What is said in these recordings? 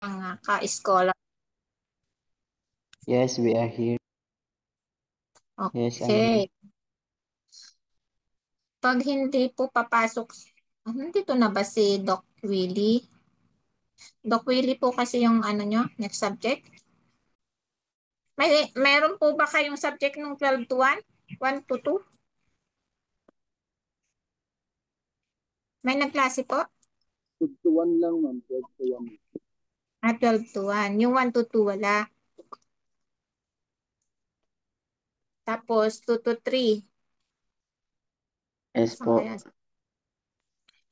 Mga ka-scholar. Yes, we are here. Yes, I'm here. Okay. Pag hindi po papasok, nandito na ba si Doc Willie? Doc Willie po kasi yung ano nyo, next subject. Meron po ba kayong subject nung 12 to 1? 1 to 2? May nagklase po? 12 to 1 lang, ma'am. 12 to 1. 12 to 1. Yung 1 to 2 wala. Tapos 2 to 3. Yes Saan kaya? po.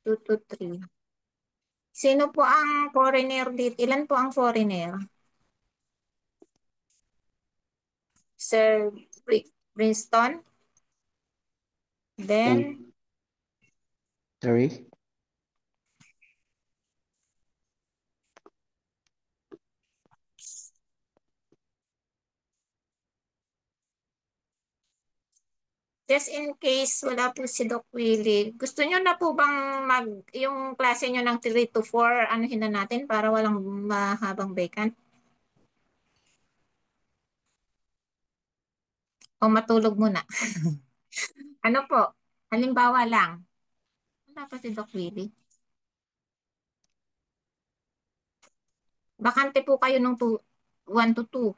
2 to 3. Sino po ang foreigner dito? Ilan po ang foreigner? Sir Princeton? Then, And sorry. just in case wala po si Doc Willie, gusto nyo na po bang yung klase nyo ng 3 to 4, anuhin na natin para walang mahabang vacant? O matulog muna? Ano po? Halimbawa lang. Wala pa si Doc Willie. Bakante po kayo nung 1 to 2.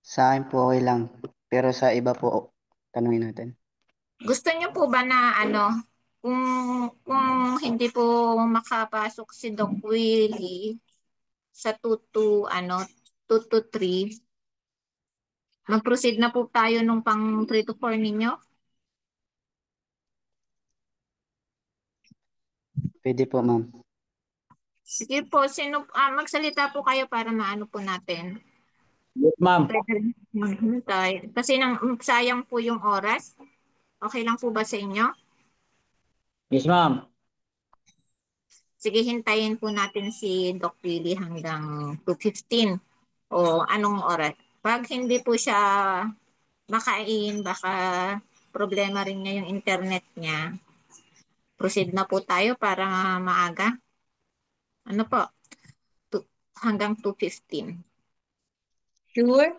Sa akin po okay lang. Pero sa iba po, tanungin natin. Gusto nyo po ba na ano, kung, kung hindi po makapasok si Doc Willie sa 2 to, ano, 2 to 3, mag-proceed na po tayo nung pang 3 to 4 ninyo? Pwede po, ma'am. Sige po, magsalita po kayo para maano po natin. Yes, ma'am. Pwede rin maghintay. Kasi sayang po yung oras. Okay lang po ba sa inyo? Yes, ma'am. Sige, hintayin po natin si Doc Willie hanggang 2:15 o anong oras. Pag hindi po siya makain, baka problema rin niya yung internet niya. Proceed na po tayo para maaga. Ano po? Hanggang 2:15. Sure?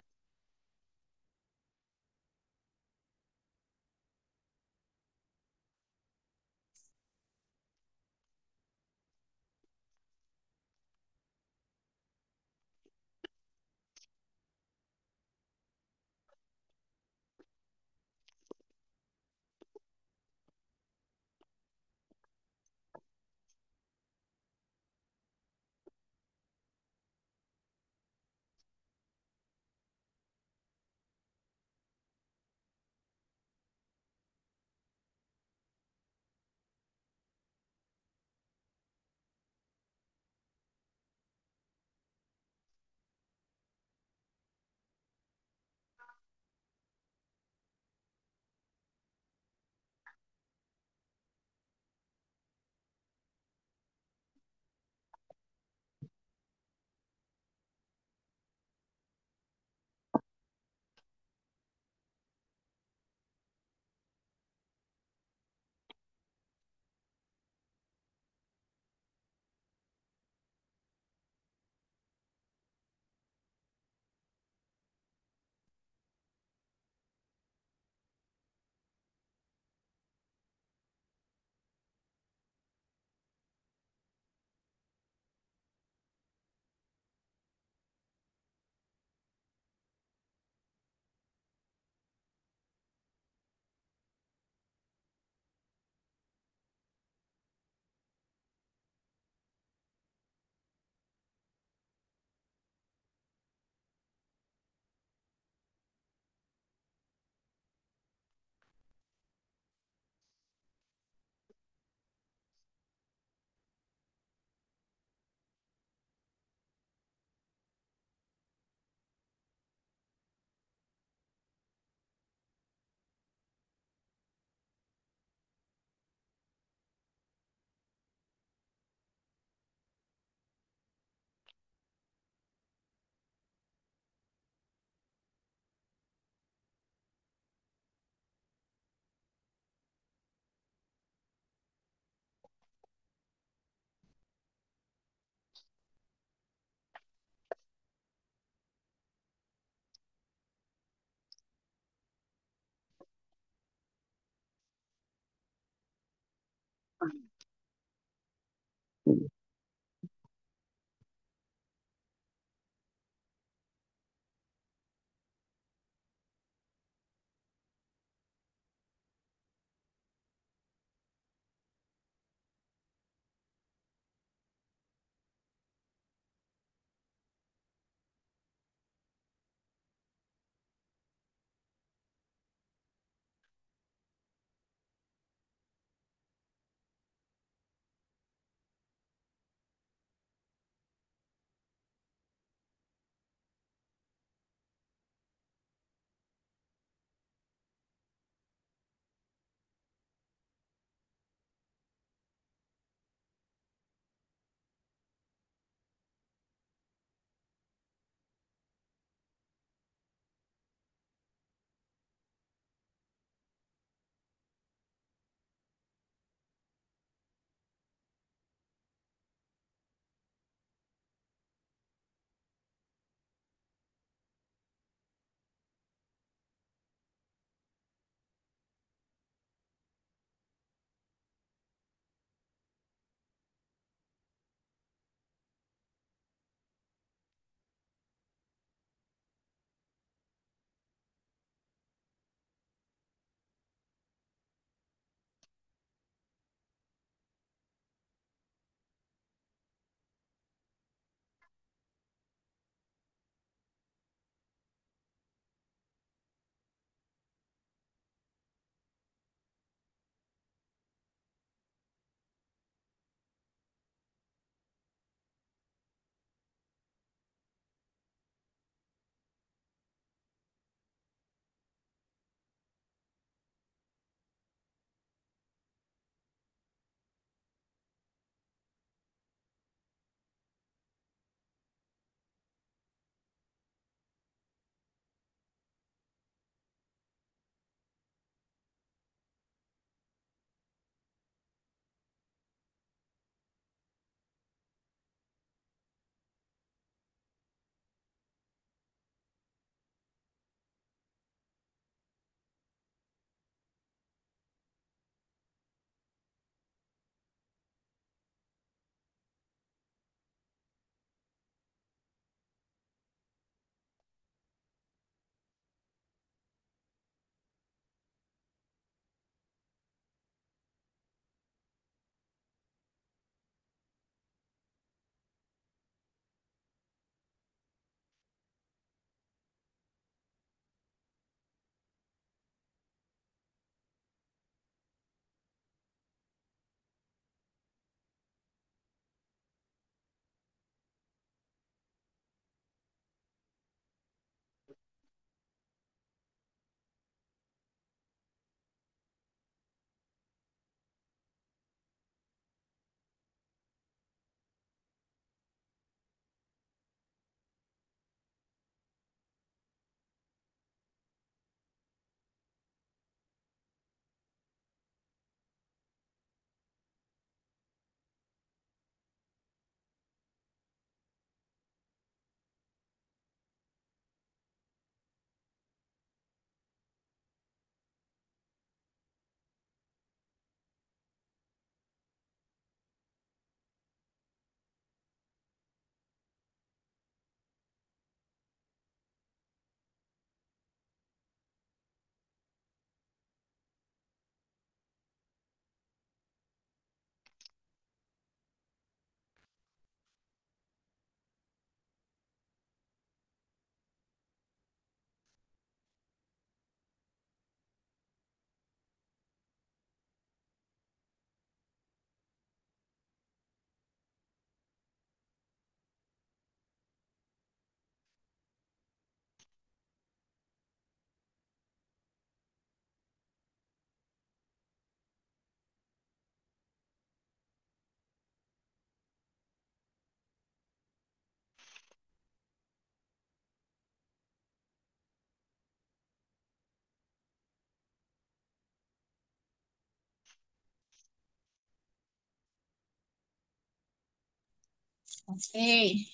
Okay.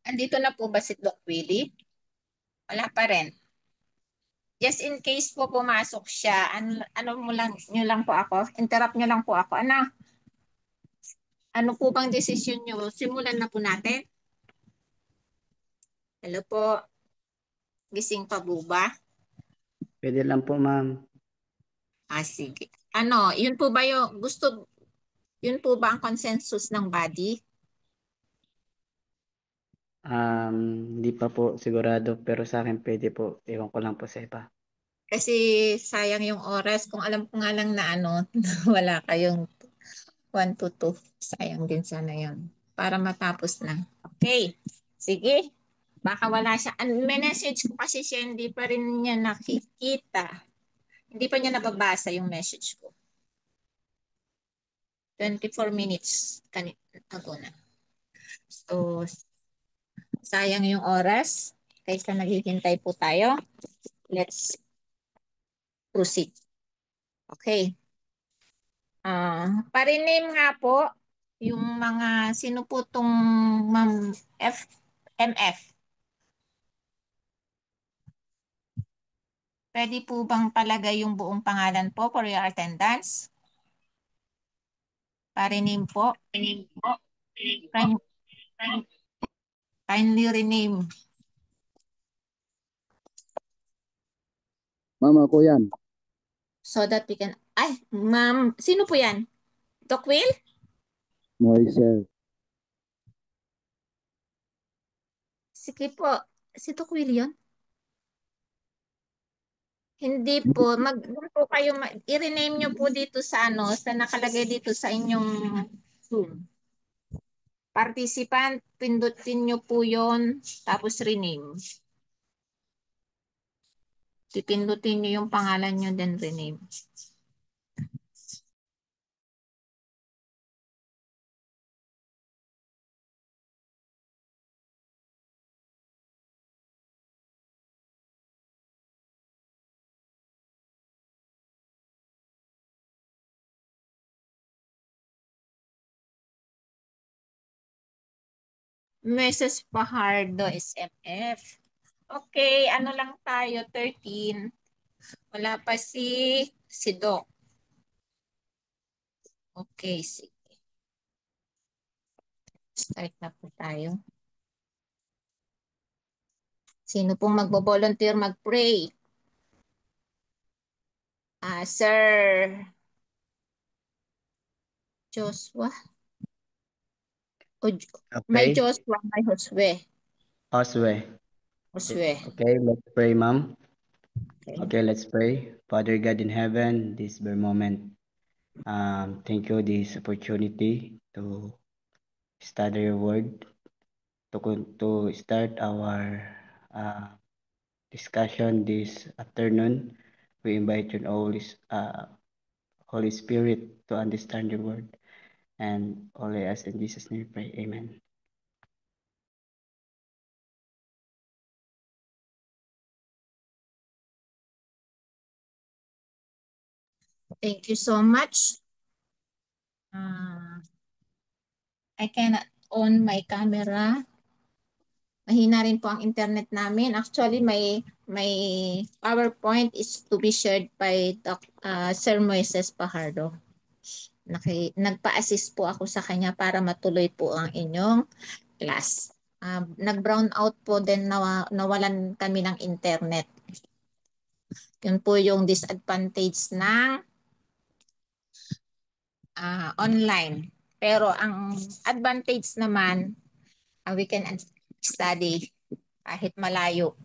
Andito na po ba si Doc Willie? Wala pa rin. Just in case po pumasok siya, ano mo lang, nyo lang po ako, interrupt nyo lang po ako. Ano po bang desisyon nyo? Simulan na po natin. Hello po, gising pa po ba? Pwede lang po, ma'am. Sige. Yun po ba yun po ba ang consensus ng body? Hindi pa po sigurado, pero sa akin pwede po. Ewan ko lang po sa iba. Kasi sayang yung oras. Kung alam ko nga lang na wala kayong 1 to 2. Sayang din sana yun. Para matapos na. Okay. Sige. Baka wala siya. May message ko kasi siya, hindi pa rin niya nakikita. Hindi pa niya nababasa yung message ko. 24 minutes ago na. So, sayang yung oras. Kaysa naghihintay po tayo. Let's proceed. Okay. Pa-rename nga po yung mga sino po tong Ma'am MF. Pwede po bang palagay yung buong pangalan po for your attendance? Pa-rename po. Kind- Kindly rename Ma'am, ako yan. so that we can... Ay, ma'am, sino po yan? Doc Will? Moisel. Sige po. Si Doc Will yun? Hindi po. Doon po kayo, i-rename nyo po dito sa nakalagay dito sa inyong Zoom. Participant, pindutin nyo po yon tapos rename. Pipindutin nyo yung pangalan nyo, then rename. Mrs. Pajardo SMF. Okay, ano lang tayo, 13. Wala pa si Doc. Okay, sige. Start na po tayo. Sino pong magbo-volunteer mag-pray? Sir Joshua. May Okay. Joshua, may Josue. Oswe. Josue. Okay, let's pray, ma'am. Okay. Okay, let's pray. Father God in heaven, this very moment, thank you this opportunity to study your word, to start our uh, discussion this afternoon. We invite you, Holy Spirit, to understand your word. And only us in Jesus' name we pray. Amen. Thank you so much. I cannot on my camera. Mahina rin po ang internet namin. Actually, may PowerPoint is to be shared by Sir Moises Pajardo. Nagpa-assist po ako sa kanya para matuloy po ang inyong class. Nag-brown out po din, nawalan kami ng internet. Yun po yung disadvantage ng online. Pero ang advantage naman, we can study kahit malayo.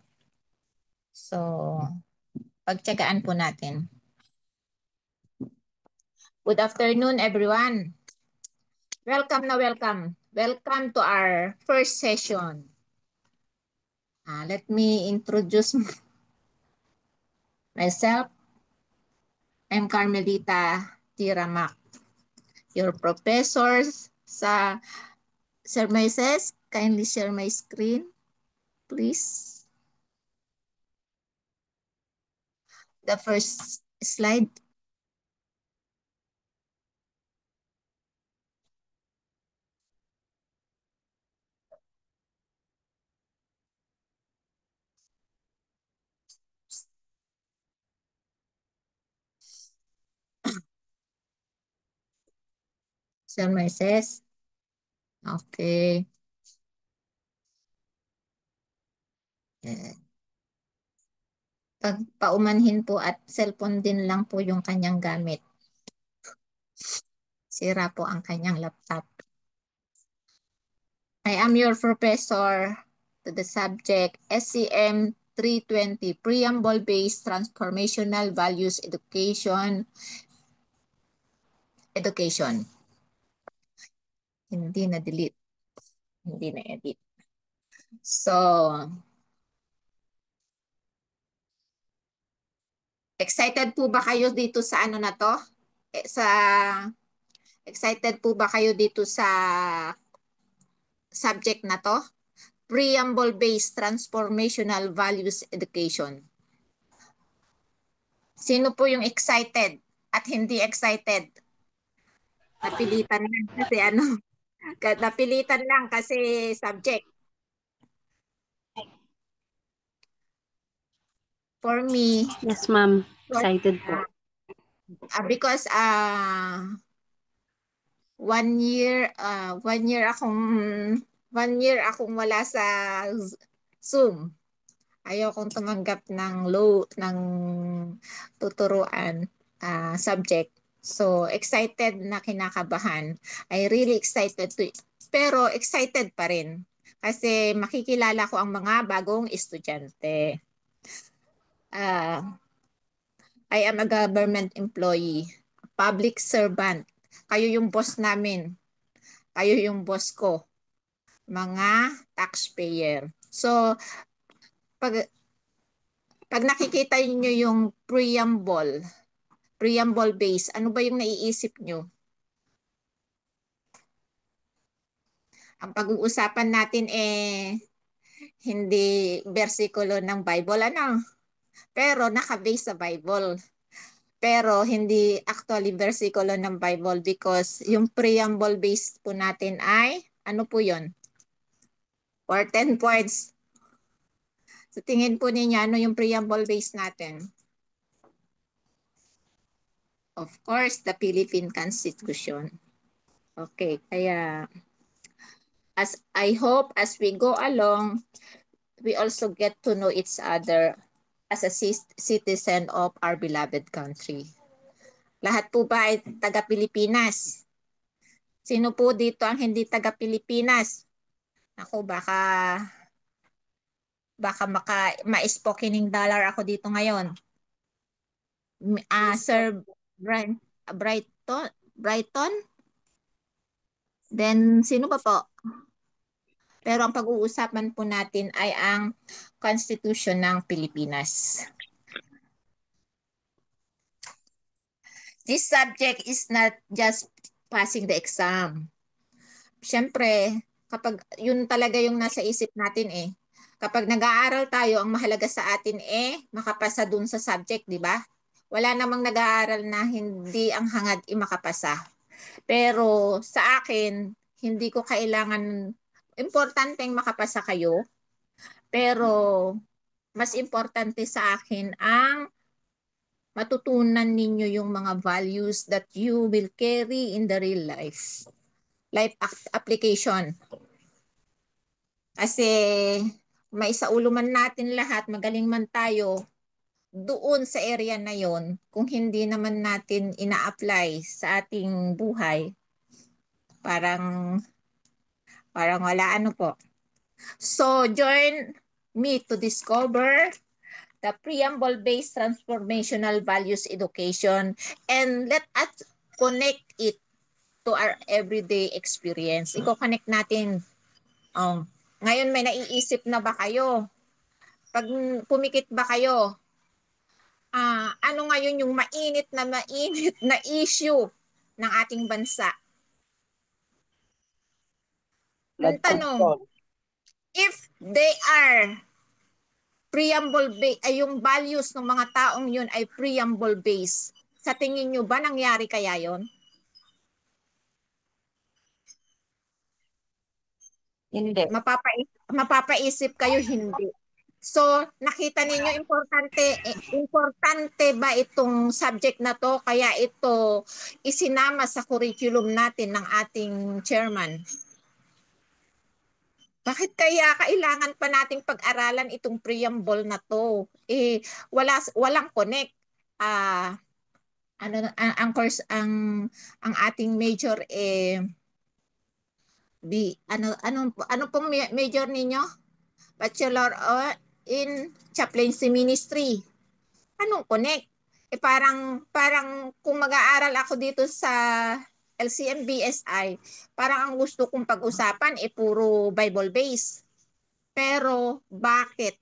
So, pagtiyagaan po natin. Good afternoon, everyone. Welcome na welcome. Welcome to our first session. Let me introduce myself. I'm Carmelita Tiramak, your professors sa Sir Moises. Kindly share my screen, please. The first slide. Sir Moises? Okay. Pag paumanhin po at cellphone din lang po yung kanyang gamit. Sira po ang kanyang laptop. I am your professor to the subject SCM 320 Preamble-Based Transformational Values Education. Hindi na-delete. Hindi na-edit. So, excited po ba kayo dito sa ano na to? Excited po ba kayo dito sa subject na to? Preamble-based transformational values education. Sino po yung excited at hindi excited? Napilitan lang kasi ano, napilitan lang kasi subject. For me, Yes, ma'am. Excited po. because 1 year akong wala sa Zoom. Ayaw kong tumanggap ng tuturuan subject. So, excited na kinakabahan. I really excited to, pero excited pa rin. Kasi makikilala ko ang mga bagong estudyante. I am a government employee, public servant. Kayo yung boss namin. Kayo yung boss ko. Mga taxpayer. So, pag nakikita niyo yung preamble base, ano ba yung naiisip nyo? Ang pag-uusapan natin hindi versikulo ng Bible, ano? Pero naka-base sa Bible. Pero hindi actually versikulo ng Bible because yung preamble base po natin ay, ano po yun? For 10 points. Sa tingin po ninyo, ano yung preamble base natin? Of course, the Philippine Constitution. Okay, kaya as I hope as we go along, we also get to know each other as a citizen of our beloved country. Lahat po ba ay taga-Pilipinas? Sino po dito ang hindi taga-Pilipinas? Ako, baka ma-spokening dollar ako dito ngayon. Sir Brighton? Brighton? Then, sino pa po? Pero ang pag-uusapan po natin ay ang Constitution ng Pilipinas. This subject is not just passing the exam. Siyempre, kapag yun talaga yung nasa isip natin Kapag nag-aaral tayo, ang mahalaga sa atin makapasa dun sa subject, di ba? Wala namang nag-aaral na hindi ang hangad makapasa. Pero sa akin, hindi ko kailangan, importanteng makapasa kayo, pero mas importante sa akin ang matutunan ninyo yung mga values that you will carry in the real life. Life application. Kasi may sa ulo man natin lahat, magaling man tayo, doon sa area na yon, kung hindi naman natin ina-apply sa ating buhay, parang wala ano po. So, join me to discover the preamble-based transformational values education and let us connect it to our everyday experience. Iko-connect natin. Ngayon may naiisip na ba kayo? Pag pumikit ba kayo, ano ngayon yung mainit na issue ng ating bansa? Ang tanong, if they are preamble based, ay yung values ng mga taong yun ay preamble based, sa tingin nyo ba nangyari kaya yon? Hindi. Mapapaisip kayo, hindi. So, nakita ninyo importante ba itong subject na to kaya ito isinama sa curriculum natin ng ating chairman? Bakit kaya kailangan pa nating pag-aralan itong preamble na to? Walang connect. Ang course ang ating major ano pong major ninyo? Bachelor in Chaplaincy Ministry. Anong connect? Parang kung mag-aaral ako dito sa LCM BSI, parang ang gusto kong pag-usapan puro Bible based. Pero bakit?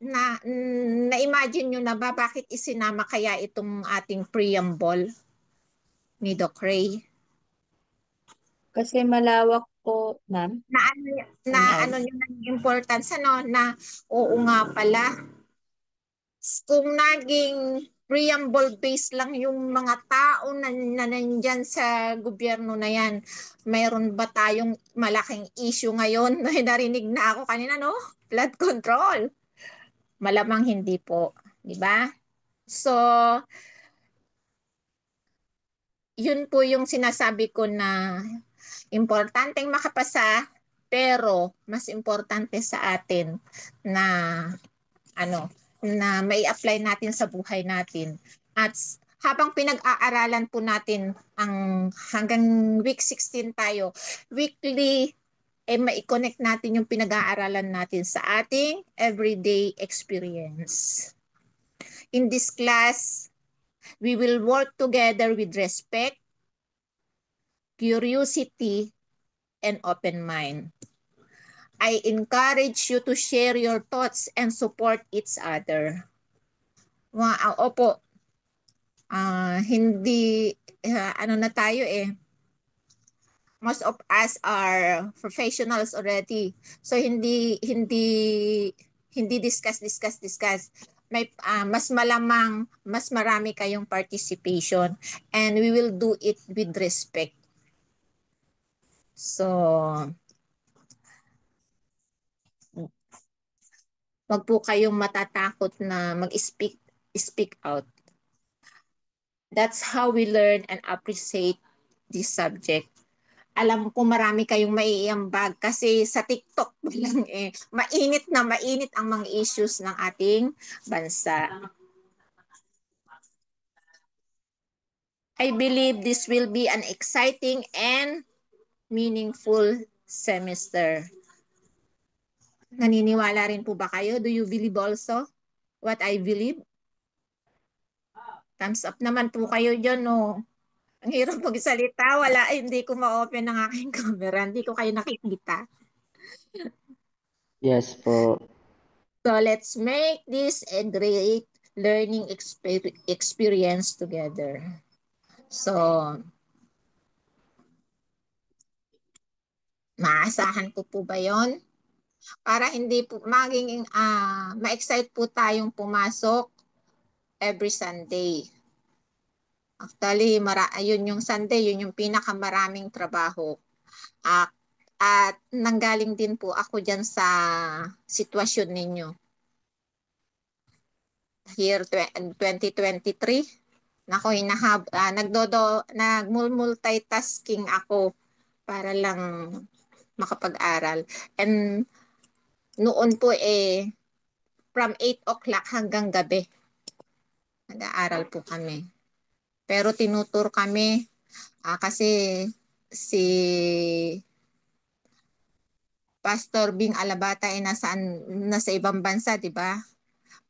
Na-imagine nyo na ba bakit isinama kaya itong ating preamble ni Doc Ray? Kasi malawak po, ma'am. Na ano nyo na yung importance na oo nga pala, kung naging preamble based lang yung mga tao na nandyan sa gobyerno na yan, mayroon ba tayong malaking issue ngayon? Narinig na ako kanina, no? Flood control. Malamang hindi po, di ba? So, yun po yung sinasabi ko na importanteng makapasa, pero mas importante sa atin na na may apply natin sa buhay natin. At habang pinag-aaralan po natin hanggang week 16 tayo, weekly mai-connect natin yung pinag-aaralan natin sa ating everyday experience. In this class, we will work together with respect, curiosity, and open mind. I encourage you to share your thoughts and support each other. Opo, hindi, na tayo most of us are professionals already. So hindi discuss. May mas malamang mas marami kayong participation and we will do it with respect. So wag po kayong matatakot na speak out. That's how we learn and appreciate this subject. Alam ko marami kayong maiiambag kasi sa TikTok lang mainit ang mga issues ng ating bansa. I believe this will be an exciting and meaningful semester. Naniniwala rin po ba kayo? Do you believe also what I believe? Thumbs up naman po kayo dyan, no? Ang hirap magsalita. Hindi ko ma-open ang aking camera. Hindi ko kayo nakikita. Yes po. So let's make this a great learning experience together. So, maasahan ko po ba yon? Para hindi po maging ma-excite po tayong pumasok every Sunday. Actually, yun yung Sunday, yun yung pinakamaraming trabaho. At nanggaling din po ako dyan sa sitwasyon ninyo. Year 2023, nako nagmultitasking ako para lang makapag-aral. And noon po from 8 o'clock hanggang gabi, nag-aaral po kami. Pero tinutur kami kasi si Pastor Bing Alabata nasa ibang bansa, di ba?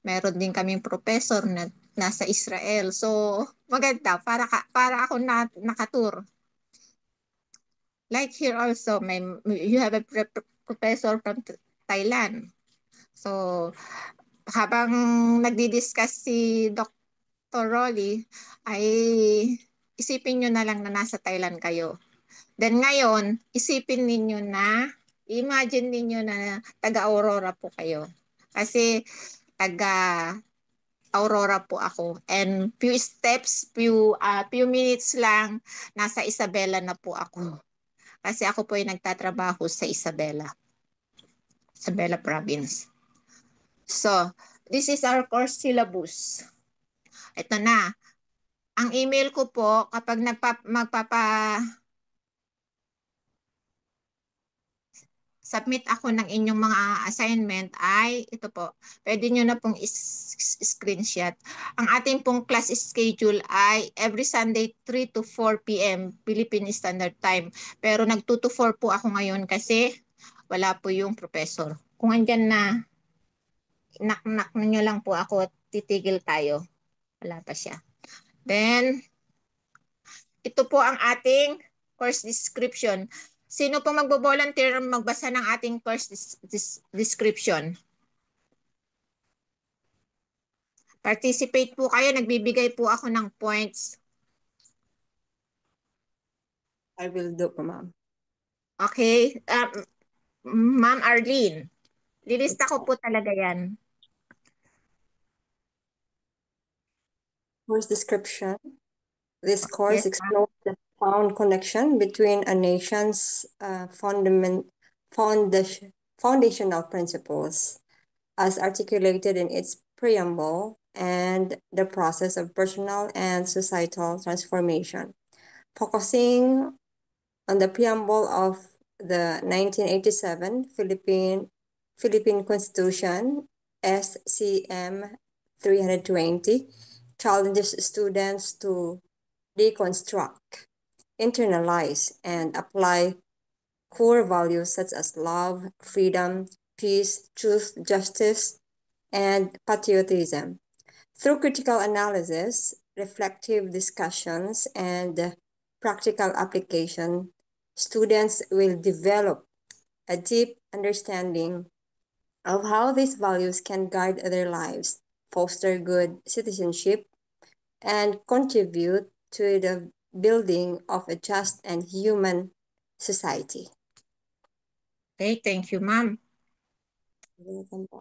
Meron din kaming professor na nasa Israel. So, maganda para ako nakatur. Like here also, you have a professor from Thailand. So, habang nagdi-discuss si Dr. Rolly, ay isipin nyo na lang na nasa Thailand kayo. Then ngayon, imagine ninyo na taga-Aurora po kayo. Kasi taga-Aurora po ako. And few minutes lang, nasa Isabela na po ako. Kasi ako po ay nagtatrabaho sa Isabela Province. So, this is our course syllabus. Ito na. Ang email ko po, kapag submit ako ng inyong mga assignment ay ito po. Pwede nyo na pong screenshot. Ang ating pong class schedule ay every Sunday 3 to 4 p.m. Philippine Standard Time. Pero nag 2 to 4 po ako ngayon kasi wala po yung professor. Kung andyan na, knock-knock nyo lang po ako, titigil tayo. Wala pa siya. Then, ito po ang ating course description. Sino po magbo-volunteer magbasa ng ating course description? Participate po kayo. Nagbibigay po ako ng points. I will do po, ma'am. Okay. Ma'am Arlene, lilista ko po talaga yan. Course description. This course Yes, explores the profound connection between a nation's foundational principles, as articulated in its preamble, and the process of personal and societal transformation. Focusing on the preamble of the 1987 Philippine Constitution, SCM 320, challenges students to deconstruct, internalize, and apply core values such as love, freedom, peace, truth, justice, and patriotism. Through critical analysis, reflective discussions, and practical application, students will develop a deep understanding of how these values can guide their lives, foster good citizenship, and contribute to the building of a just and human society. Okay, thank you, ma'am. Welcome po.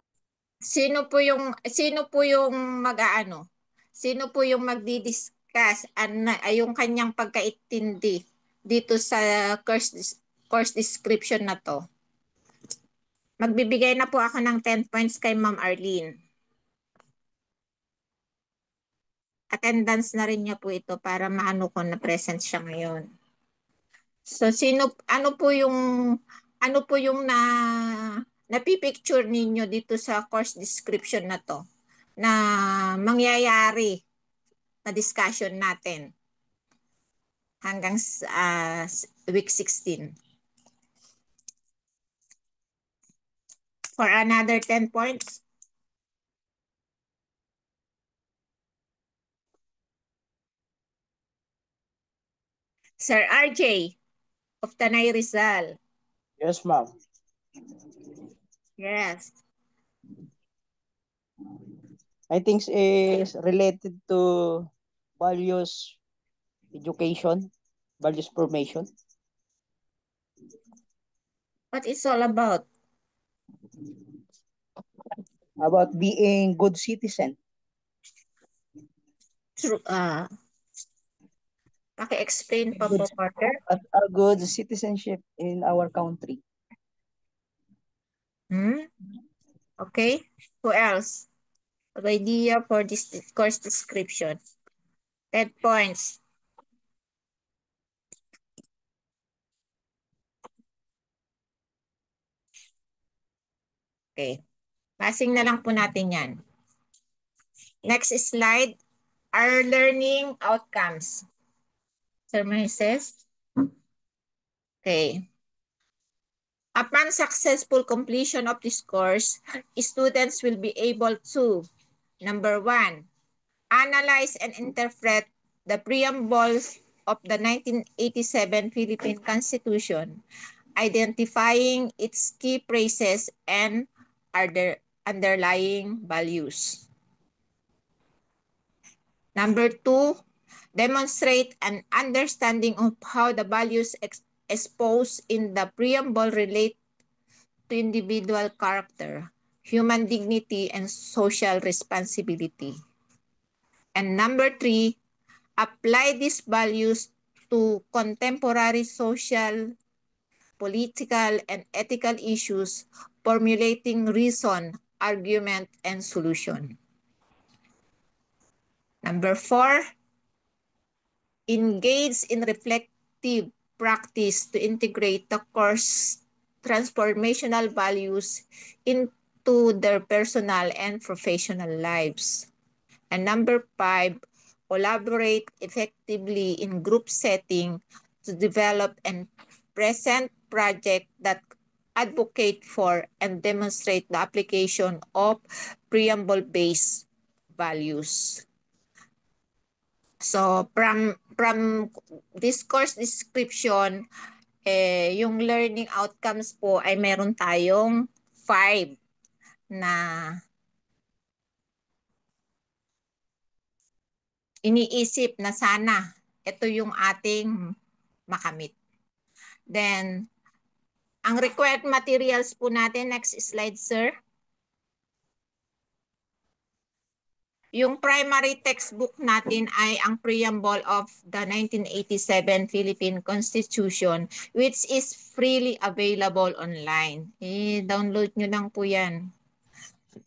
Sino po yung mag-aano? Sino po yung magdi-discuss yung kanyang pagkaintindi dito sa course description na to? Magbibigay na po ako ng 10 points kay Ma'am Arlene. Attendance na rin niya po ito para maano ko na present siya ngayon. So ano po yung napipicture ninyo dito sa course description na to na mangyayari na discussion natin hanggang week 16. For another 10 points. Sir RJ of Tanay Rizal. Yes, ma'am. Yes. I think is related to values education, values formation. What is all about? About being good citizen. True. Paki-explain pa po, Porter. As a good citizenship in our country. Okay. Who else? An idea for this course description. 10 points. Okay. Passing na lang po natin yan. Next slide. Our learning outcomes. Sir Moises? Okay. Upon successful completion of this course, students will be able to, number 1, analyze and interpret the preambles of the 1987 Philippine Constitution, identifying its key phrases and underlying values. Number 2, demonstrate an understanding of how the values exposed in the preamble relate to individual character, human dignity, and social responsibility. And number 3, apply these values to contemporary social, political, and ethical issues, formulating reason argument, and solution. Number 4, engage in reflective practice to integrate the course transformational values into their personal and professional lives. And number 5, collaborate effectively in group setting to develop and present projects that advocate for and demonstrate the application of preamble-based values. So from this course description, yung learning outcomes po ay meron tayong 5 na iniisip na sana ito yung ating makamit. Then, ang required materials po natin, next slide, sir. Yung primary textbook natin ay ang Preamble of the 1987 Philippine Constitution, which is freely available online. I-download nyo lang po yan.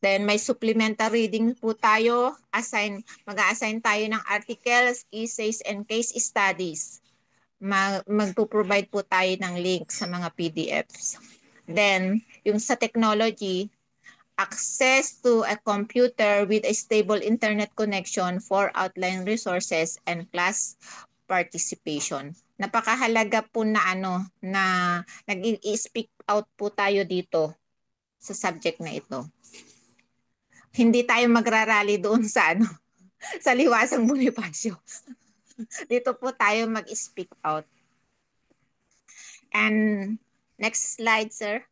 Then may supplementary reading po tayo. Mag-a-assign tayo ng articles, essays, and case studies. Magpo-provide po tayo ng link sa mga PDFs. Then, yung sa technology, access to a computer with a stable internet connection for outline resources and class participation. Napakahalaga po na nag-i-speak out po tayo dito sa subject na ito. Hindi tayo magrarally doon sa sa Liwasang Bonifacio. Dito po tayo mag-speak out. And next slide, sir.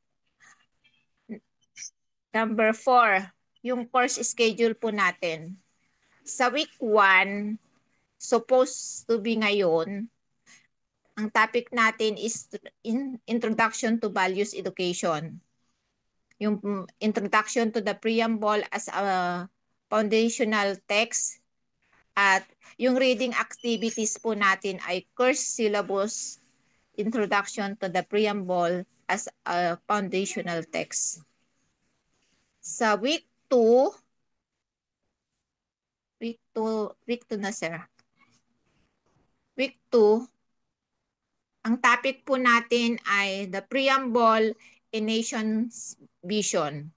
Number 4, yung course schedule po natin. Sa week 1, supposed to be ngayon, ang topic natin is Introduction to Values Education. Yung introduction to the preamble as a foundational text. At yung reading activities po natin ay course syllabus, Introduction to the Preamble as a foundational text. Sa week 2 na, sir. Week 2, ang topic po natin ay the Preamble, a Nation's Vision.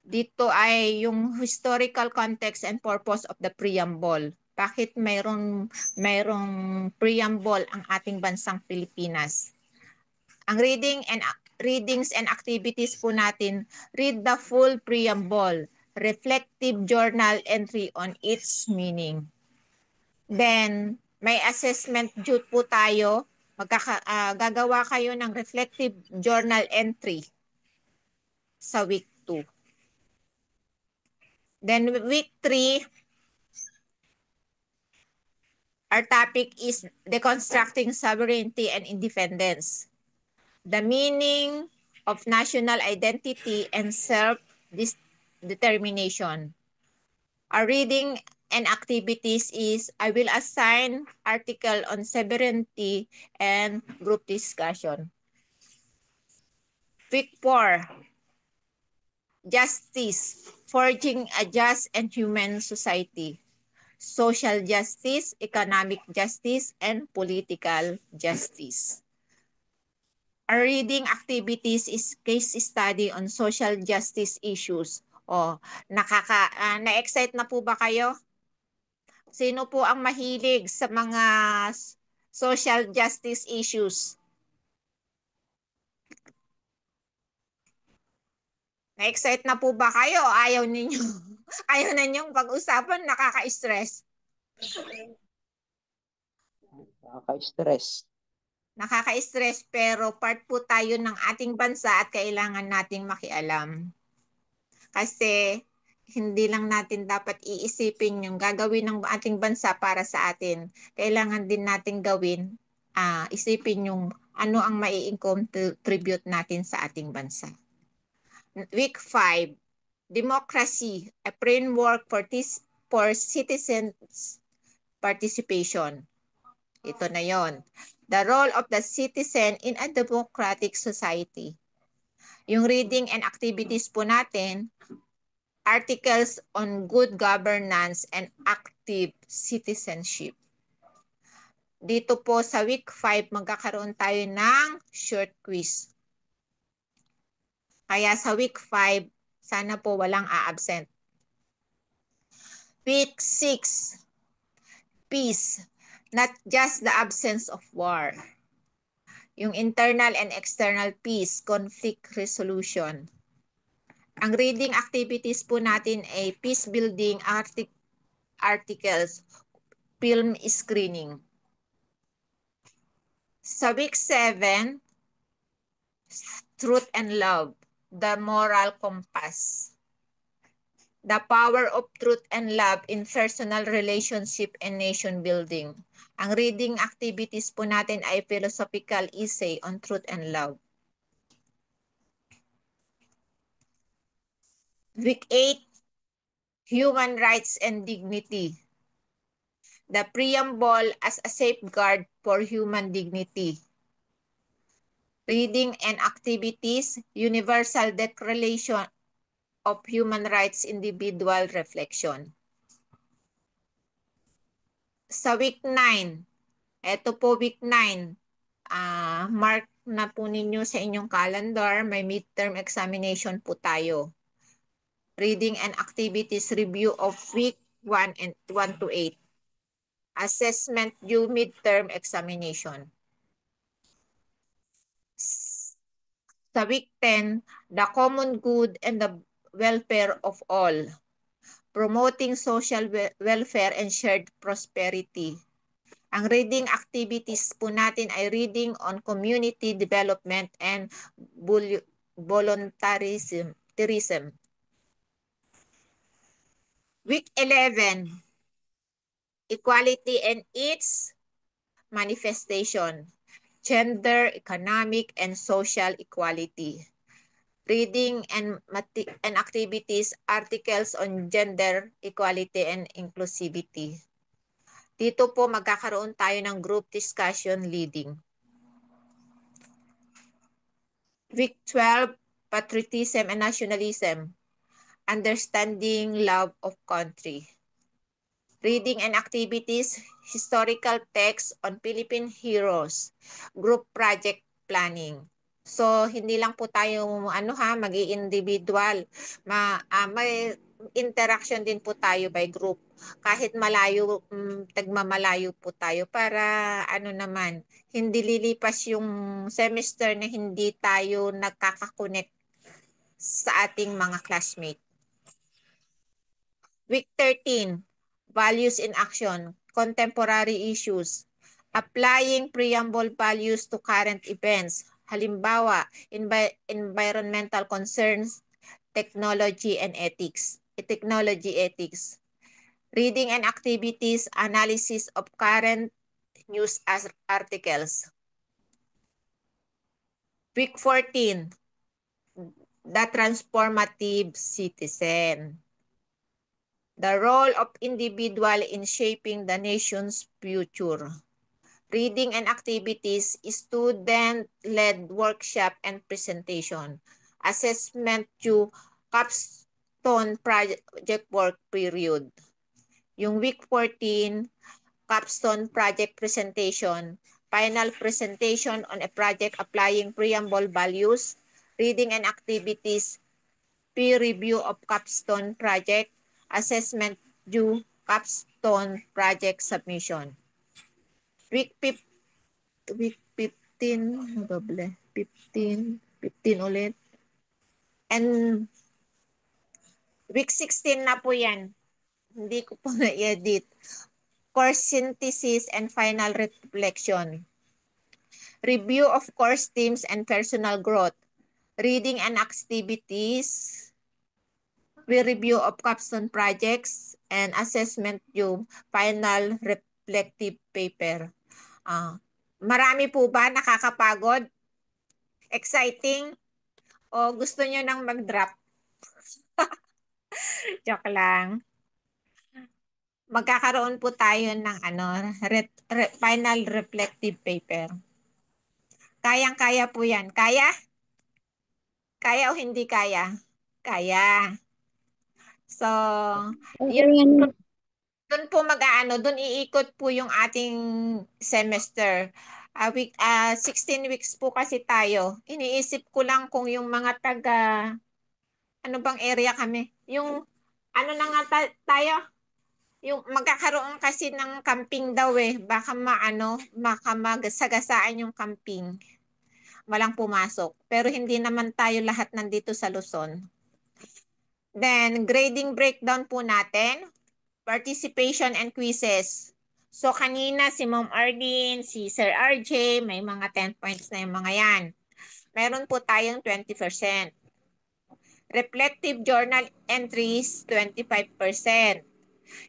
Dito ay yung historical context and purpose of the preamble. Bakit mayroong preamble ang ating bansang Pilipinas? Ang readings and activities po natin, read the full preamble, reflective journal entry on its meaning. Then, may assessment due po tayo. Gagawa kayo ng reflective journal entry sa week 2. Then week 3, our topic is deconstructing sovereignty and independence. The meaning of national identity and self-determination. Our reading and activities is, I will assign article on sovereignty and group discussion. Week 4, justice, forging a just and human society. Social justice, economic justice, and political justice. Our reading activities is case study on social justice issues. Na-excite na po ba kayo? Sino po ang mahilig sa mga social justice issues? Na-excite na po ba kayo? Ayaw ninyo? Ayaw na ninyong pag-usapan, nakaka-stress. Nakaka-stress. Nakaka-stress pero part po tayo ng ating bansa at kailangan nating makialam. Kasi hindi lang natin dapat iisipin yung gagawin ng ating bansa para sa atin. Kailangan din natin gawin, isipin yung ano ang mai-contribute natin sa ating bansa. Week 5, democracy, a framework for citizens' participation. Ito na yon. The role of the citizen in a democratic society. Yung reading and activities po natin, articles on good governance and active citizenship. Dito po sa week 5, magkakaroon tayo ng short quiz. Kaya sa week 5, sana po walang a-absent. Week 6, peace, not just the absence of war. Yung internal and external peace, conflict resolution. Ang reading activities po natin ay peace building articles, film screening. Sa week 7, truth and love, the moral compass. The power of truth and love in personal relationship and nation building. Ang reading activities po natin ay philosophical essay on truth and love. Week 8, human rights and dignity. The preamble as a safeguard for human dignity. Reading and activities, Universal Declaration of Human Rights, individual reflection. Sa week 9, eto po week 9, mark na po ninyo sa inyong calendar, may midterm examination po tayo. Reading and activities review of week 1 and 1 to 8. Assessment due midterm examination. Sa week 10, the common good and the welfare of all. Promoting social welfare and shared prosperity. Ang reading activities po natin ay reading on community development and voluntarism. Week 11, equality and its manifestation. Gender, economic, and social equality. Reading and activities, articles on gender equality and inclusivity. Dito po magkakaroon tayo ng group discussion leading. Week 12, patriotism and nationalism. Understanding love of country. Reading and activities, historical text on Philippine heroes. Group project planning. So, hindi lang po tayo magi-individual. May interaction din po tayo by group. Kahit malayo, tagmamalayo po tayo para hindi lilipas yung semester na hindi tayo nagkakakonek sa ating mga classmates. Week 13, values in action, contemporary issues. Applying preamble values to current events. Halimbawa, environmental concerns, technology and ethics. Technology ethics. Reading and activities, analysis of current news articles. Week 14, the transformative citizen. The role of individual in shaping the nation's future. Reading and activities, student-led workshop and presentation. Assessment to capstone project work period. Yung week 14, capstone project presentation. Final presentation on a project applying preamble values. Reading and activities, peer review of capstone project. Assessment due capstone project submission. Week 15, doble. 15 ulit. And week 16 na po yan. Hindi ko po na-edit. Course synthesis and final reflection. Review of course themes and personal growth. Reading and activities. We review of capstone projects and assessment yung final reflective paper. Marami po ba nakakapagod? Exciting? O gusto nyo nang mag-drop? Joke lang. Magkakaroon po tayo ng final reflective paper. Kayang-kaya po yan. Kaya? Kaya o hindi kaya? Kaya. So, Okay, yun yan. doon po doon iikot po yung ating semester. 16 weeks po kasi tayo. Iniisip ko lang kung yung mga ano bang area kami? Yung ano na nga tayo? Yung magkakaroon kasi ng camping daw eh. Baka masagasaan yung camping. Walang pumasok. Pero hindi naman tayo lahat nandito sa Luzon. Then, grading breakdown po natin. Participation and quizzes. So, kanina si Ma'am Arlene, si Sir RJ, may mga 10 points na yung mga yan. Meron po tayong 20%. Reflective journal entries, 25%.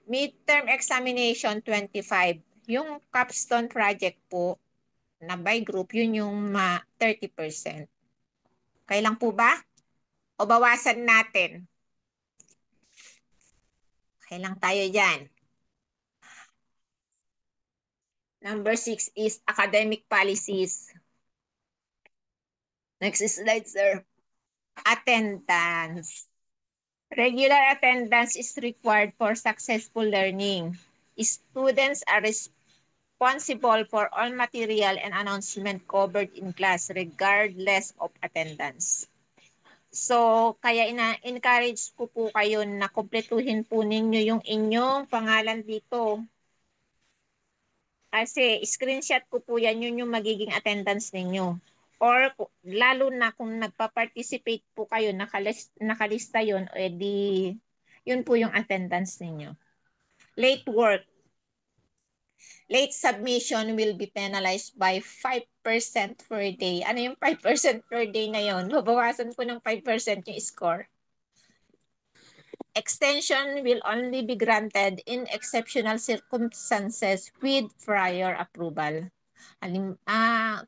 Midterm examination, 25%. Yung capstone project po, na by group, yun yung 30%. Kailan po ba? O bawasan natin? Kailang tayo dyan. Number 6 is academic policies. Next slide, sir. Attendance. Regular attendance is required for successful learning. Students are responsible for all material and announcement covered in class regardless of attendance. So, kaya encourage ko po kayo na kumpletuhin po ninyo yung inyong pangalan dito. Kasi screenshot ko po yan, yun yung magiging attendance ninyo. Or lalo na kung nagpa-participate po kayo, nakalista yun, edi yun po yung attendance ninyo. Late work. Late submission will be penalized by 5% per day. Ano yung 5% per day na yun? Babawasan ko ng 5% yung score. Extension will only be granted in exceptional circumstances with prior approval.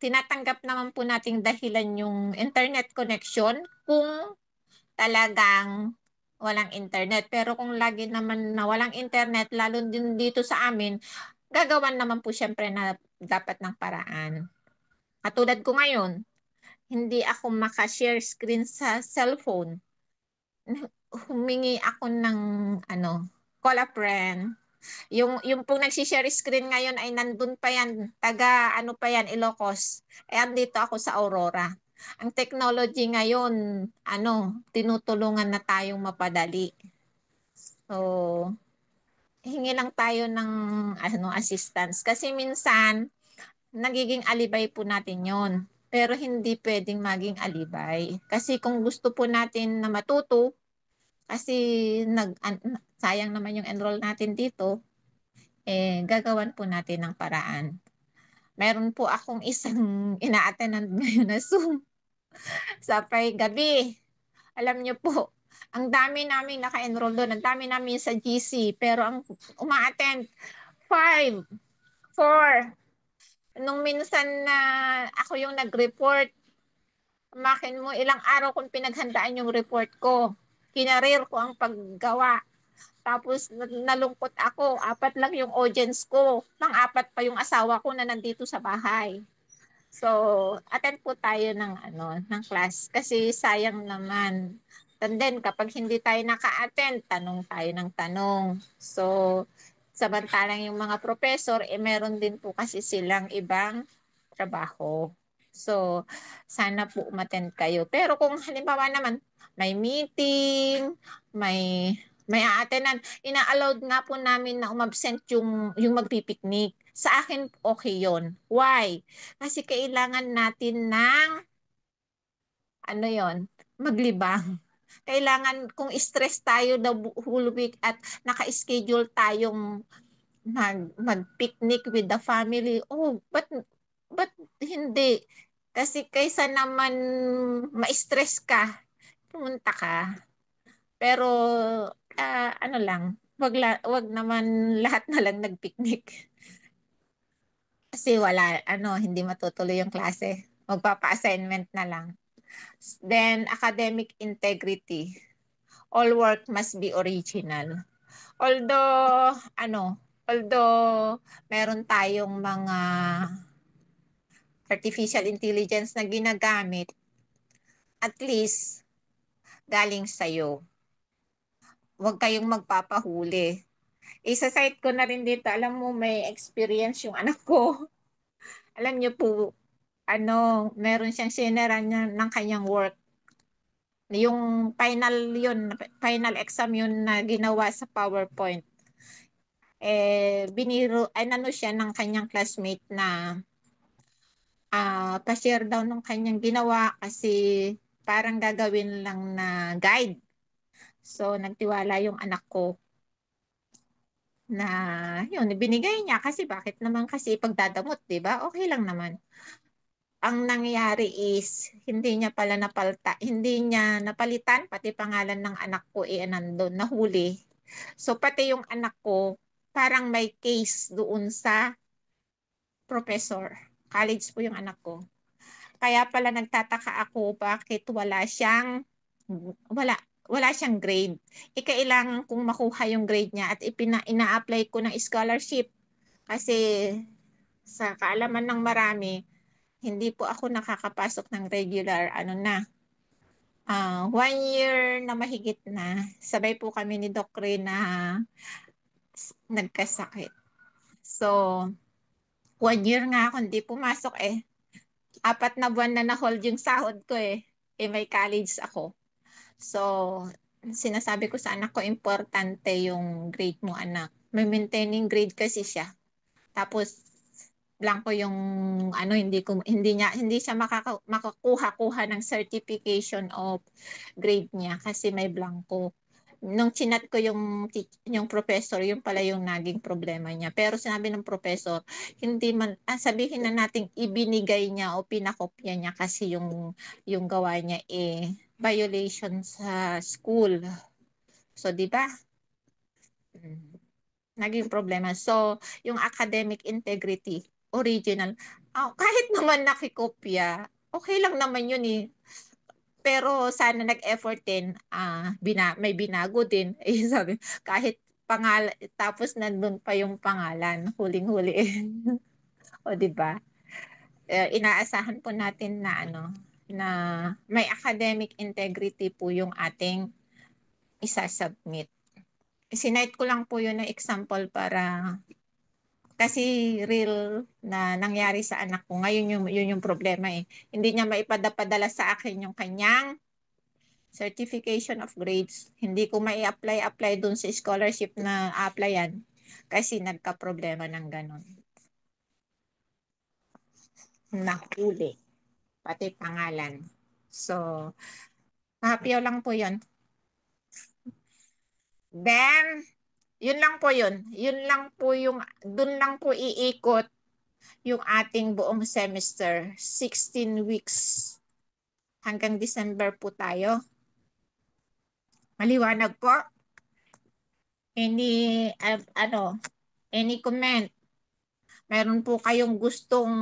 Tinatanggap naman po nating dahilan yung internet connection kung talagang walang internet. Pero kung lagi naman na walang internet, lalo din dito sa amin, gagawan naman po syempre na dapat ng paraan. Katulad ko ngayon, hindi ako maka-share screen sa cellphone. Humingi ako ng call a friend. Yung pong nagsi-share screen ngayon ay nandun pa yan, ano pa yan, Ilocos. Andito ako sa Aurora. Ang technology ngayon, tinutulungan na tayong mapadali. So, hingi lang tayo ng assistance. Kasi minsan, nagiging alibay po natin yon. Pero hindi pwedeng maging alibay. Kasi kung gusto po natin na matuto, kasi sayang naman yung enroll natin dito, gagawan po natin ng paraan. Meron po akong isang ina-attend ngayon na Zoom sa gabi. Alam niyo po, ang dami namin naka-enroll doon, ang dami namin sa GC, pero ang uma-attend, 5, 4. Nung minsan na ako yung nag-report, makin mo ilang araw kong pinaghandaan yung report ko. Kinarir ko ang paggawa. Tapos nalungkot ako, 4 lang yung audience ko. Pang-4 pa yung asawa ko na nandito sa bahay. So, attend po tayo ng class kasi sayang naman. And then kapag hindi tayo naka-attend, tanong tayo ng tanong. So, samantalang yung mga professor, meron din po kasi silang ibang trabaho. So, sana po umattend kayo. Pero kung halimbawa naman, may meeting, may a-attendan, ina-allowed nga po namin na umabsent yung magpipiknik. Sa akin, okay yon. Why? Kasi kailangan natin ng, yon, maglibang. Kailangan, kung stress tayo the whole week at naka-schedule tayong mag-picnic with the family, but hindi? Kasi kaysa naman ma-stress ka, pumunta ka. Pero, wag naman lahat na lang nag-picnic. Kasi hindi matutuloy yung klase. Magpapa-assignment na lang. Then, academic integrity. All work must be original. Although meron tayong mga artificial intelligence na ginagamit, at least galing sa'yo. Huwag kayong magpapahuli. Isa-cite ko na rin dito, alam mo may experience yung anak ko. Alam niyo po, meron siyang sinira niya ng kanyang work. Yung final exam yun na ginawa sa PowerPoint. Ano siya ng kanyang classmate na pa-share daw ng kanyang ginawa kasi parang gagawin lang na guide. So, nagtiwala yung anak ko na yun, binigay niya kasi bakit naman kasi pagdadamot, di ba? Okay lang naman. Ang nangyari is hindi niya napalitan pati pangalan ng anak ko nandun nahuli. So pati yung anak ko parang may case doon sa professor. College po yung anak ko. Kaya pala nagtataka ako bakit wala wala siyang grade. Kailangan kong makuha yung grade niya at ina-apply ko ng scholarship kasi sa kaalaman ng marami hindi po ako nakakapasok ng regular 1 year na mahigit na sabay po kami ni Doc Ray na nagkasakit. So 1 year nga ako hindi pumasok 4 na buwan na na-hold yung sahod ko may college ako. So sinasabi ko sa anak ko importante yung grade mo anak. May maintaining grade kasi siya. Tapos blanco yung hindi siya makakuha ng certification of grade niya kasi may blanco. Nung chinat ko yung professor, yung pala yung naging problema niya. Pero sinabi ng professor, hindi man sabihin na nating ibinigay niya o pinakopya niya kasi yung gawa niya violation sa school. So, di ba? Naging problema. So, yung academic integrity, original. Kahit naman nakikopya, okay lang naman yun Pero sana nag-effort din, may binago din. Sabi, kahit tapos nandun pa yung pangalan, huling-huli. O, di ba? Inaasahan po natin na may academic integrity po yung ating isasubmit. Sinite ko lang po yun na example para kasi real na nangyari sa anak ko. Ngayon yun yung problema Hindi niya maipadala sa akin yung kanyang certification of grades. Hindi ko apply dun sa scholarship na applyan kasi nagka-problema ng ganon. Nahuli. Pati pangalan. So, happy lang po yun. Then, yun lang po yun. Yun lang po dun lang po iikot yung ating buong semester. 16 weeks. Hanggang December po tayo. Maliwanag po? Any comment? Meron po kayong gustong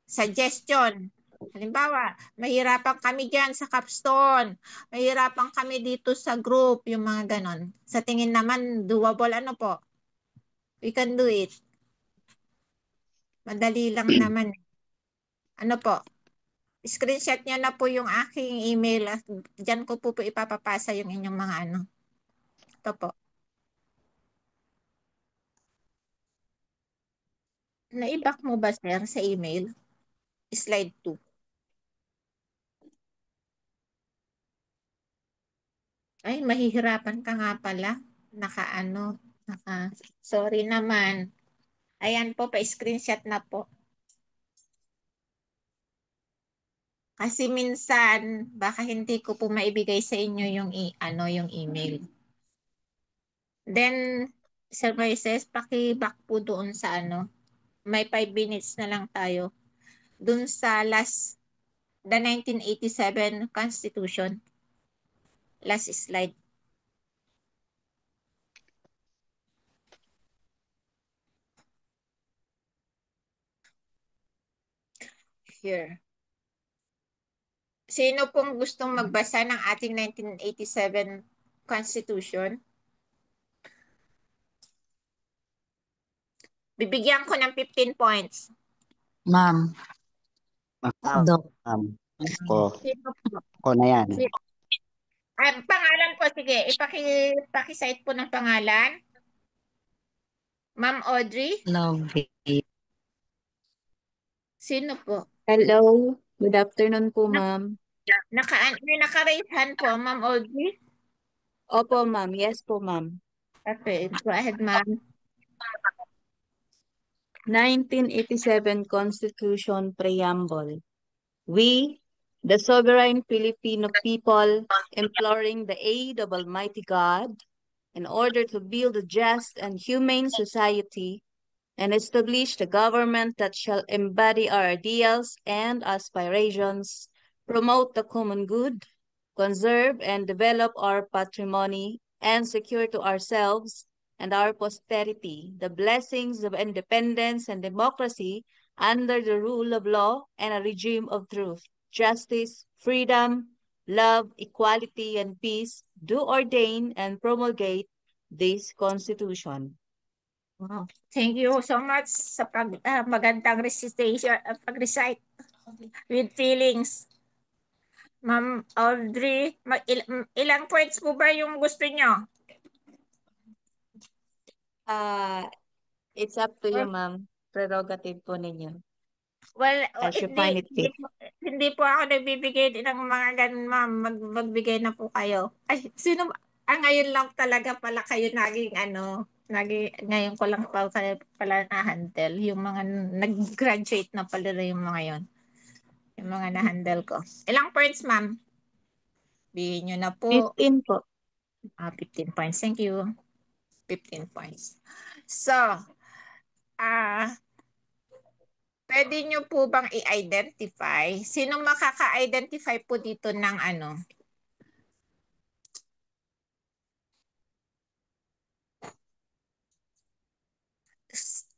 suggestion? Halimbawa, mahirapan kami dyan sa capstone. Mahirapan kami dito sa group, yung mga ganon. Sa tingin naman, doable po? We can do it. Madali lang naman. Ano po? Screenshot nyo na po yung aking email at dyan ko po ipapapasa yung inyong mga Ito po. Naibak mo ba, sir, sa email? Slide 2. Ay, mahihirapan ka nga pala. Sorry naman. Ayan po, pa-screenshot na po. Kasi minsan, baka hindi ko po maibigay sa inyo yung email. Then, Sir Moises, paki-back po doon sa may 5 minutes na lang tayo. Doon sa the 1987 Constitution. Last slide. Here. Sino pong gustong magbasa ng ating 1987 Constitution? Bibigyan ko ng 15 points. Ma'am. Doc. Ko, Sino po? ko na yan. Pangalan po, sige, ipaki-cite po ng pangalan. Ma'am Audrey, Lovely. sino po? Hello. Good afternoon po, Na, ma'am. may naka-raise hand po, Ma'am Audrey. Opo, ma'am. Yes po, ma'am. Okay, go ahead, ma'am. 1987 Constitution Preamble. We, the sovereign Filipino people, imploring the aid of Almighty God, in order to build a just and humane society and establish the government that shall embody our ideals and aspirations, promote the common good, conserve and develop our patrimony, and secure to ourselves and our posterity the blessings of independence and democracy under the rule of law and a regime of truth, justice, freedom, love, equality, and peace, do ordain and promulgate this Constitution. Wow. Thank you so much sa magandang recitation, pag-recite with feelings. Ma'am Audrey, ilang points po ba yung gusto nyo? It's up to you, ma'am. Prerogative po ninyo. Well, As you find it fit. hindi po ako nagbibigay ng mga ganun, ma'am. Magbigay na po kayo. Ay, ngayon lang talaga pala kayo ngayon ko lang pala na-handle. Yung mga nag-graduate na pala na yung mga yon. Yung mga na-handle ko. Ilang points, ma'am? Bihin nyo na po. 15 po. 15 points. Thank you. 15 points. So, pwede nyo po bang i-identify? Sino makaka-identify po dito ng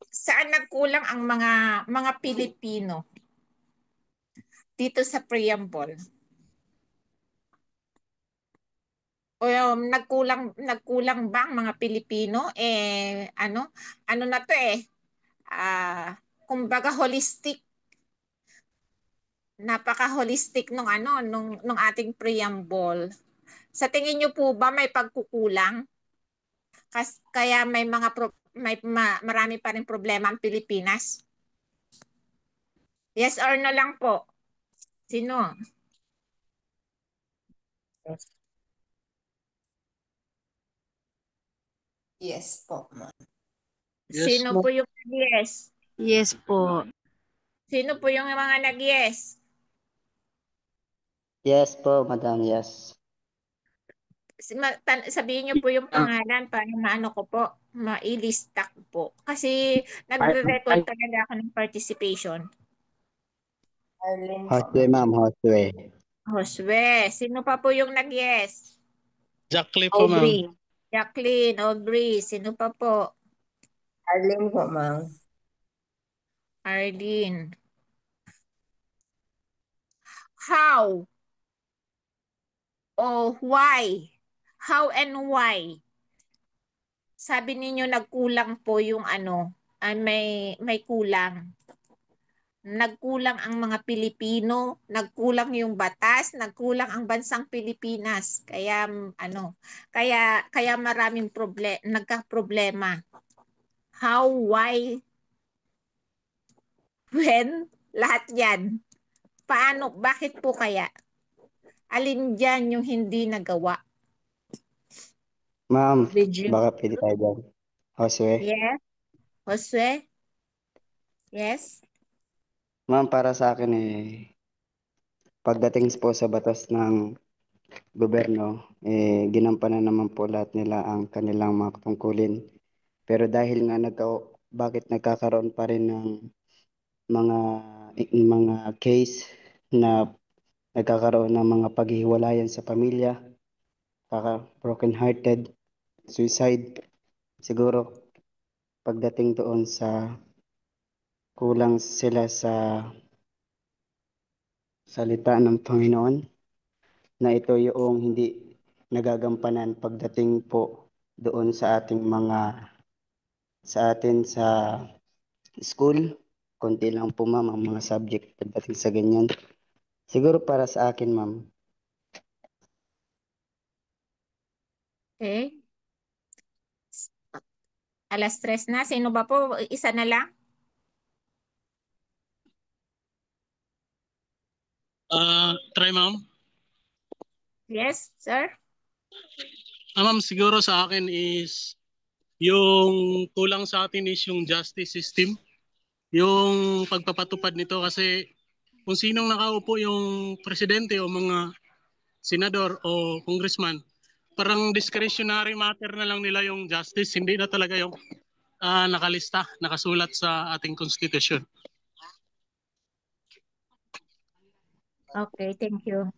saan nagkulang ang mga Pilipino dito sa preamble? O nagkulang ba ang mga Pilipino? Ano na to kumbaga holistic, napaka-holistic nung ating preamble. Sa tingin niyo po ba may pagkukulang? Kaya marami pa rin problema ang Pilipinas? Yes or no lang po? Sino? Yes po, ma'am. Sino po yung nag-yes? Yes po. Sino po yung mga nag-yes? Yes po, madam, yes. Sabihin niyo po yung pangalan para maano ko po, ma-lista ko po. Kasi nagre-record talaga ako ng participation. Arlene po, Josue, ma'am, Josue. Josue. Sino pa po yung nag-yes? Jacqueline po, ma'am. Aubrey. Jacqueline, Aubrey. Sino pa po? Arlene po, ma'am. Arlene. How? O why? How and why? Sabi ninyo nagkulang po yung may kulang. Nagkulang ang mga Pilipino, nagkulang yung batas, nagkulang ang bansang Pilipinas. Kaya kaya maraming nagka-problema. How, why, when, lahat 'yan. Paano, bakit po kaya? Alin diyan yung hindi nagawa? Ma'am, Regime. baka pwede tayo dyan. Josue. Yes. Josue? Yes. Ma'am, para sa akin pagdating po sa batas ng gobyerno, ginampanan naman po lahat nila ang kanilang mga tungkulin. Pero dahil nga bakit nagkakaroon pa rin ng mga case na nagkakaroon ng mga paghihiwalayan sa pamilya, broken-hearted, suicide, siguro pagdating doon sa kulang sila sa salita ng Panginoon na ito yung hindi nagagampanan pagdating po doon sa atin sa school. Konti lang po, ma'am, ang mga subject pagdating sa ganyan. Siguro para sa akin, ma'am, Okay. Alas 3 na. Sino ba po? Isa na lang? Try, ma'am. Yes, sir? Ma'am, siguro sa akin is yung kulang sa atin is yung justice system. Yung pagpapatupad nito kasi kung sinong nakaupo yung presidente o mga senador o congressman, parang discretionary matter na lang nila yung justice, hindi na talaga yung nakalista, nakasulat sa ating konstitusyon. Okay, thank you.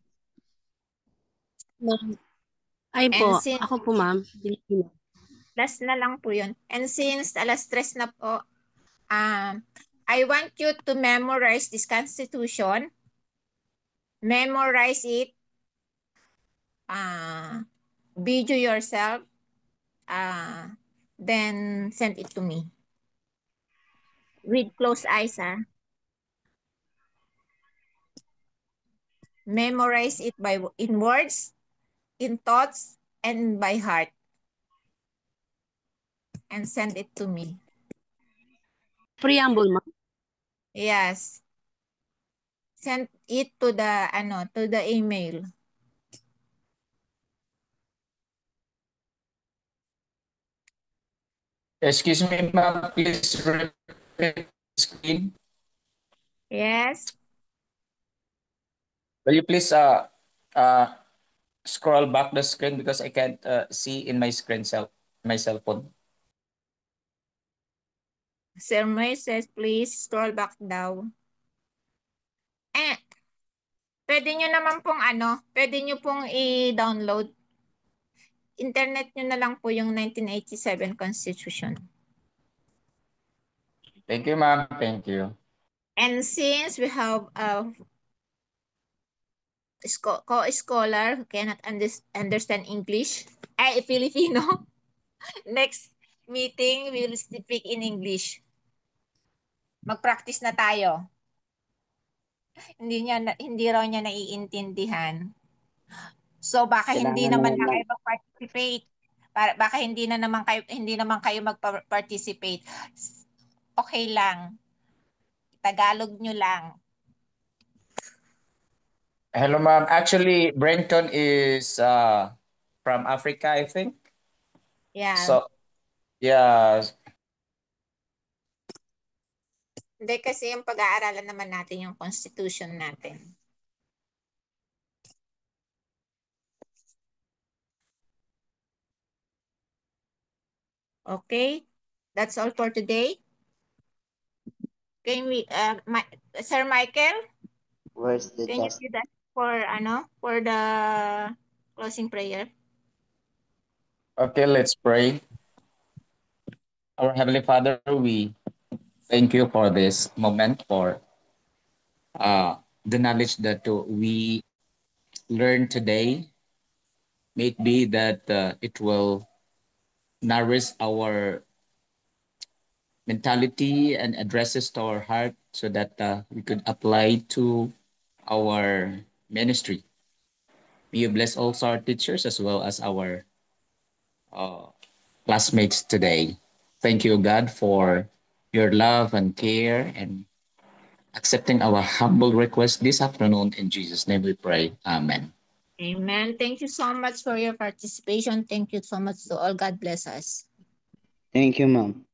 Ay And po, since ako po ma'am. Pilipino. last na lang po yun. And since alas 3 na po, I want you to memorize this constitution. Memorize it. Video yourself. Then send it to me. With closed eyes, Memorize it in words, in thoughts, and by heart. And send it to me. Preamble ma'am. Yes. Send it to the email. Excuse me, ma'am, please repeat the screen. Yes. Will you please scroll back the screen because I can't see in my my cell phone. Sir Moises, please scroll back down. Pwede nyo naman pong pwede nyo pong i-download. Internet nyo na lang po yung 1987 Constitution. Thank you, ma'am. Thank you. And since we have a co-scholar who cannot understand English, Filipino, next meeting we will speak in English. Mag-practice na tayo. Hindi raw niya naiintindihan. So baka hindi naman na kayo mag-participate. Baka hindi naman kayo mag-participate. Okay lang. Tagalog nyo lang. Hello, ma'am. Actually, Brenton is from Africa, I think. Yeah. So, yeah. Hindi kasi yung pag-aaralan naman natin yung constitution natin. Okay? That's all for today. Can we, Sir Michael? Where's the Can you test? do that for the closing prayer? Okay, let's pray. Our Heavenly Father, we thank you for this moment, for the knowledge that we learned today. May it be that it will nourish our mentality and addresses to our heart so that we could apply to our ministry. May you bless also our teachers as well as our classmates today. Thank you, God, for your love and care and accepting our humble request this afternoon. In Jesus' name we pray. Amen. Amen. Thank you so much for your participation. Thank you so much to all. God bless us. Thank you, ma'am.